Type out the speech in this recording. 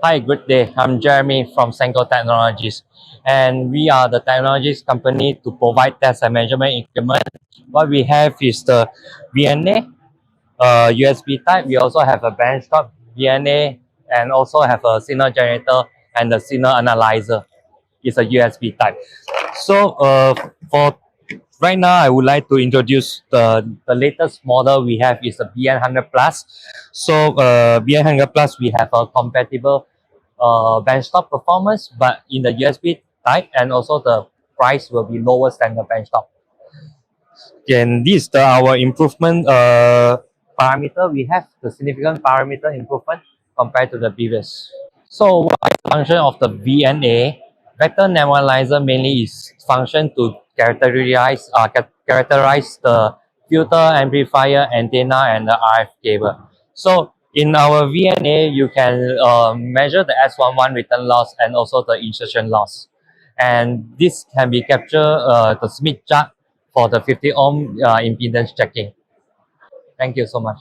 Hi, good day. I'm Jeremy from Sanko Technologies, and we are the technologies company to provide test and measurement equipment. What we have is the VNA, USB type. We also have a benchtop VNA, and also have a signal generator and the signal analyzer. It's a USB type. So, for right now, I would like to introduce the latest model we have is the BN100 Plus. So, BN100 Plus, we have a compatible benchtop performance, but in the USB type, and also the price will be lower than the benchtop. And this is our improvement parameter. We have the significant parameter improvement compared to the previous. So what is the function of the VNA? Vector normalizer mainly is function to characterize the filter, amplifier, antenna, and the RF cable. So in our VNA, you can measure the S11 return loss and also the insertion loss. And this can be captured the Smith chart for the 50 ohm impedance checking. Thank you so much.